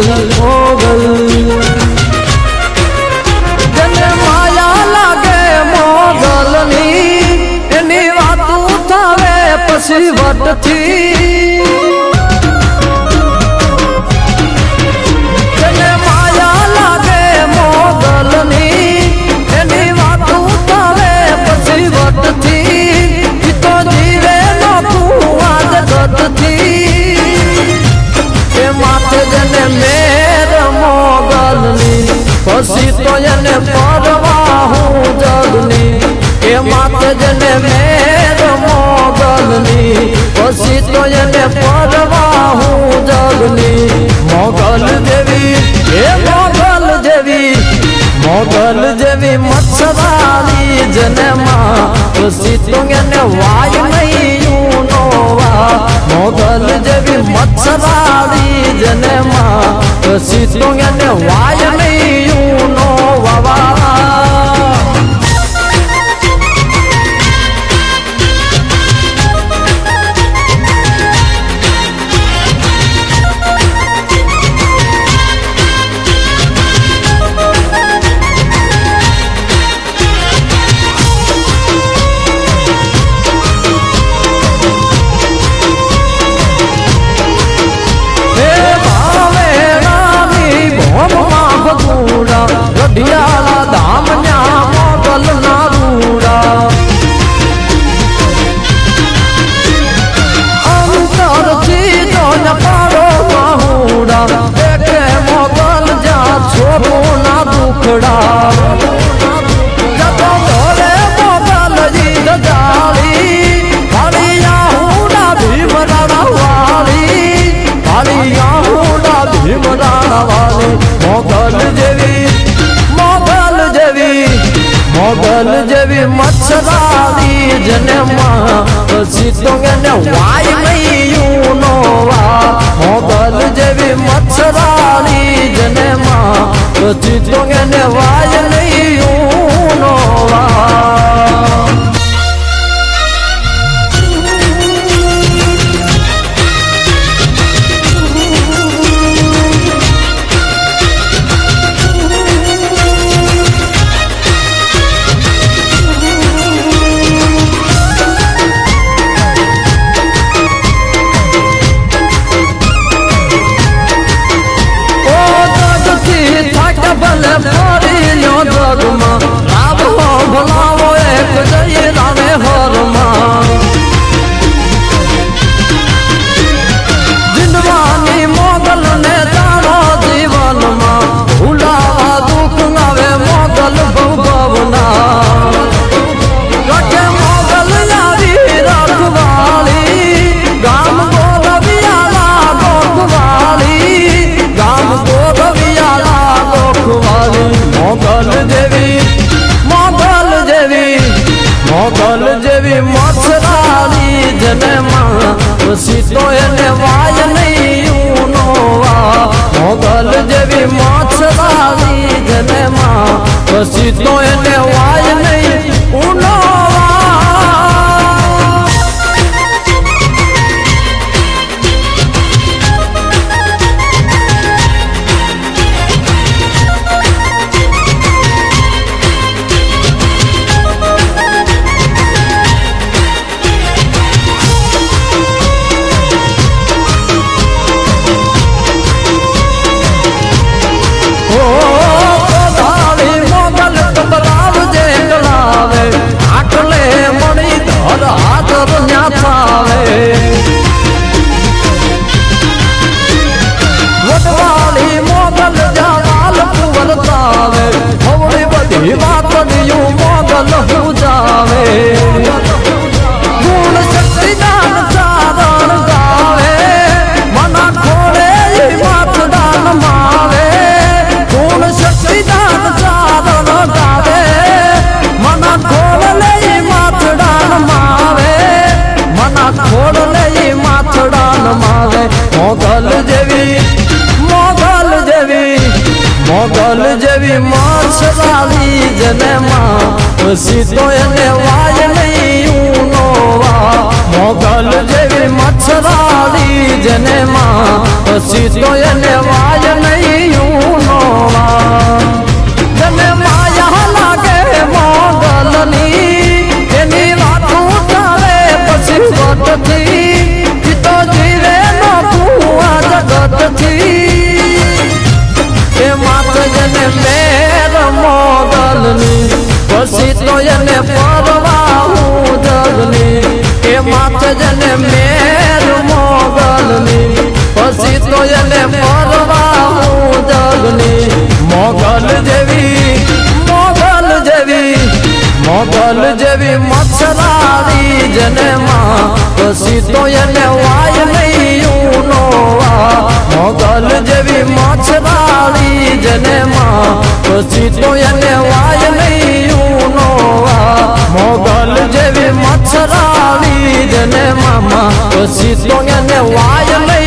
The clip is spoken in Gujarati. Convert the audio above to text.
મોગલ મોગલ જેને માયા લાગે મોગલની એની વાતું થાવે પછી વટથી જેને માયા લાગે મોગલની એની વાતું થાવે પછી વટથી ઈ તો જીવે નોખું આજ ગતથી એ માથે જેને મેર મોગલની પછી તો એને પરવા હું જગની એ માથે જેને મેર મોગલની પછી તો એને પરવા હું જગની મોગલ જેવી એ મોગલ જેવી મચ્છરાલી જેને માં પછી તો એને વાય નહીં નોવા મોગલ જેવી મચ્છરાલી જેને માં પછી તો એને વાય નહીં નોવા રઢિયાળા ધામ ન્યા મોગલ ના રૂડા અંતર થી જોન પાડો માહુડા દેખે મોગલ જ્યાં છોડો ના દુખડા જતો ધોરે મોગલ જી દજાળી ભાળિયા હુડા ભીમરાણા વાળી ભાળિયા હુડા ભીમરાણા વાળી મોગલ જેવી મચ્છરાલી જેને માં પછી તો એને વાય નહીં નોવા મોગલ જેવી મચ્છરાલી જેને માં પછી તો એને વાય નહીં નોવા ભલે ફરી લ્યો જગમાં લાભો ભલાવો એક જઈ રામે હરમાં જિંદવાની મોગલ ને જાણો જીવનમાં ભૂલાવા દુઃખ આવે મોગલ ભવના રખે મોગલ આવી રખવાળી ગામ ગોરવિયાલા ગોખવાળી ગામ ગોરવિયાલા મોગલ જેવી મચ્છરાલી જેને માં પછી તો એને વાય નહીં નોવા મોગલ જેવી મચ્છરાલી જેને માં પછી તો એને વાય નહીં વટવાળી મોગલ જાવાલ કુંવરતાવે હવળી બધી વાતડિયું મોગલ પૂજાવે ગુણ શક્તિદાન ચારણ ગાવે મના ખોળે માથડાન માવે ગુણ શક્તિદાન ચારણ ગાવે મના ખોળે માથડાન માવે મના ખોળે માથડાન માવે મોગલ જેવી મચ્છરાલી જેને માં પછી તો એને વાય નહીં નોવા મોગલ જેવી મચ્છરાલી જેને માં પછી તો એને વાય નહીં ને પરવા હું જગની મોગલ જેવી મચ્છરાળી જને માં પછી તો એને વાય નહીં નો મોગલ જેવી મચ્છરાળી જને માં પછી તો એને વાય નહીં નો મોગલ જેવી મચ્છરાળી જને મામા પછી તો એને વાય નહીં